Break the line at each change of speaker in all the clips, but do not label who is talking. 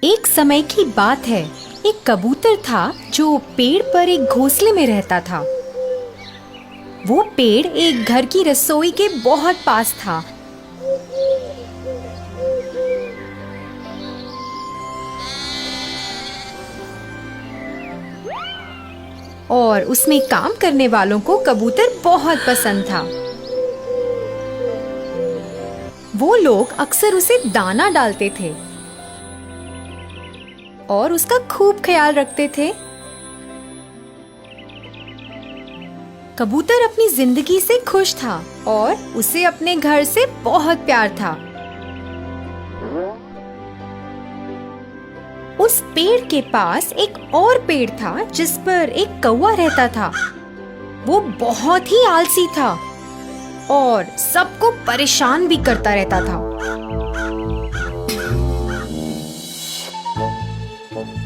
एक समय की बात है। एक कबूतर था जो पेड़ पर एक घोंसले में रहता था। वो पेड़ एक घर की रसोई के बहुत पास था। और उसमें काम करने वालों को कबूतर बहुत पसंद था। वो लोग अक्सर उसे दाना डालते थे और उसका खूब ख्याल रखते थे। कबूतर अपनी जिंदगी से खुश था और उसे अपने घर से बहुत प्यार था। उस पेड़ के पास एक और पेड़ था जिस पर एक कौवा रहता था। वो बहुत ही आलसी था और सबको परेशान भी करता रहता था।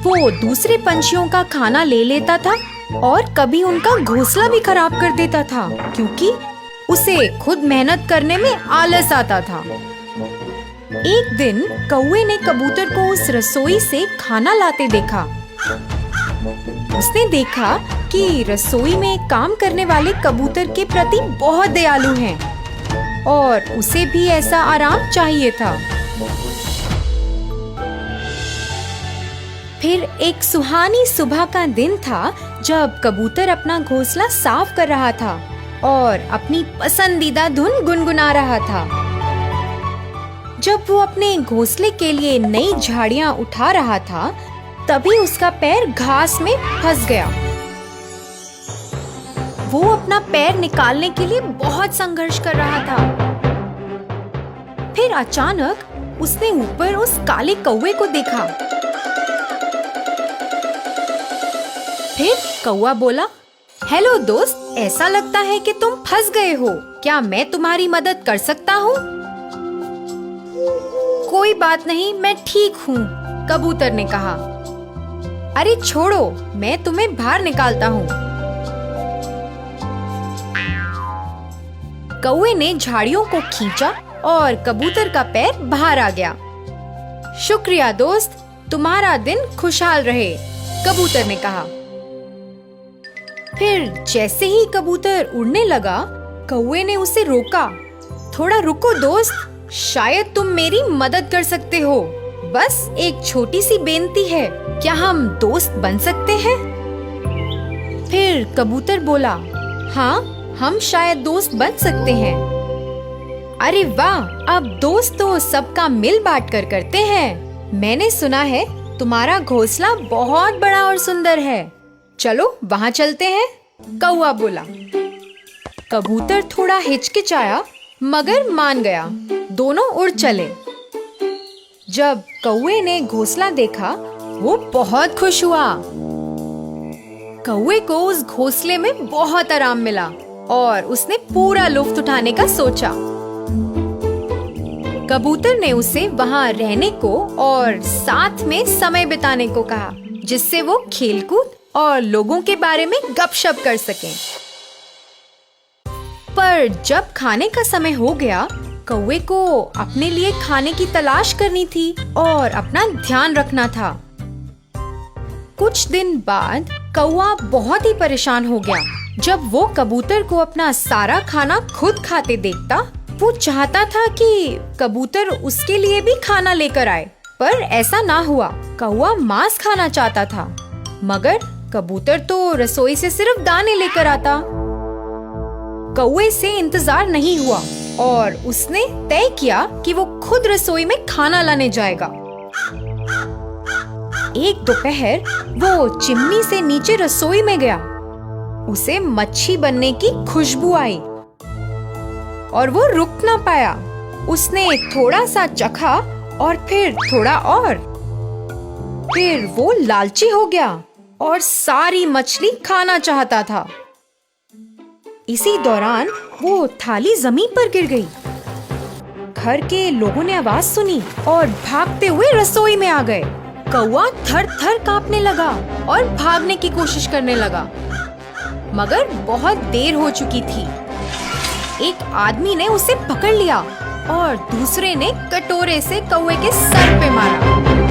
वो दूसरे पंछियों का खाना ले लेता था और कभी उनका घोंसला भी खराब कर देता था क्योंकि उसे खुद मेहनत करने में आलस आता था। एक दिन कौवे ने कबूतर को उस रसोई से खाना लाते देखा। उसने देखा कि रसोई में काम करने वाले कबूतर के प्रति बहुत दयालु हैं और उसे भी ऐसा आराम चाहिए था। फिर एक सुहानी सुबह का दिन था जब कबूतर अपना घोंसला साफ कर रहा था और अपनी पसंदीदा धुन गुनगुना रहा था। जब वो अपने घोंसले के लिए नई झाड़ियां उठा रहा था तभी उसका पैर घास में फंस गया। वो अपना पैर निकालने के लिए बहुत संघर्ष कर रहा था। फिर अचानक उसने ऊपर उस काले कौवे को देखा। फिर कौवा बोला, हेलो दोस्त, ऐसा लगता है कि तुम फंस गए हो। क्या मैं तुम्हारी मदद कर सकता हूँ? कोई बात नहीं, मैं ठीक हूँ, कबूतर ने कहा। अरे छोड़ो, मैं तुम्हें बाहर निकालता हूँ। कौवे ने झाड़ियों को खींचा और कबूतर का पैर बाहर आ गया। शुक्रिया दोस्त, तुम्हारा दिन खुशहाल रहे, कबूतर ने कहा। फिर जैसे ही कबूतर उड़ने लगा, कौवे ने उसे रोका। थोड़ा रुको दोस्त, शायद तुम मेरी मदद कर सकते हो। बस एक छोटी सी बेनती है, क्या हम दोस्त बन सकते हैं? फिर कबूतर बोला, हाँ, हम शायद दोस्त बन सकते हैं। अरे वाह, अब दोस्त तो सबका मिल बांट कर करते हैं। मैंने सुना है तुम्हारा घोंसला बहुत बड़ा और सुंदर है। चलो वहाँ चलते हैं, कौवा बोला। कबूतर थोड़ा हिचकिचाया मगर मान गया। दोनों उड़ चले। जब कौवे ने घोंसला देखा वो बहुत खुश हुआ। कौवे को उस घोंसले में बहुत आराम मिला और उसने पूरा लुत्फ उठाने का सोचा। कबूतर ने उसे वहाँ रहने को और साथ में समय बिताने को कहा जिससे वो खेलकूद और लोगों के बारे में गपशप कर सकें। पर जब खाने का समय हो गया, कौवे को अपने लिए खाने की तलाश करनी थी और अपना ध्यान रखना था। कुछ दिन बाद कौवा बहुत ही परेशान हो गया। जब वो कबूतर को अपना सारा खाना खुद खाते देखता, वो चाहता था कि कबूतर उसके लिए भी खाना लेकर आए, पर ऐसा ना हुआ। कौवा मांस खाना चाहता था मगर कबूतर तो रसोई से सिर्फ दाने लेकर आता। कौवे से इंतजार नहीं हुआ और उसने तय किया कि वो खुद रसोई में खाना लाने जाएगा। एक दोपहर वो चिमनी से नीचे रसोई में गया। उसे मच्छी बनने की खुशबू आई और वो रुक ना पाया। उसने थोड़ा सा चखा और फिर थोड़ा और। फिर वो लालची हो गया और सारी मछली खाना चाहता था। इसी दौरान वो थाली जमीन पर गिर गई। घर के लोगों ने आवाज सुनी और भागते हुए रसोई में आ गए। कौवा थर थर कांपने लगा और भागने की कोशिश करने लगा मगर बहुत देर हो चुकी थी। एक आदमी ने उसे पकड़ लिया और दूसरे ने कटोरे से कौवे के सर पे मारा।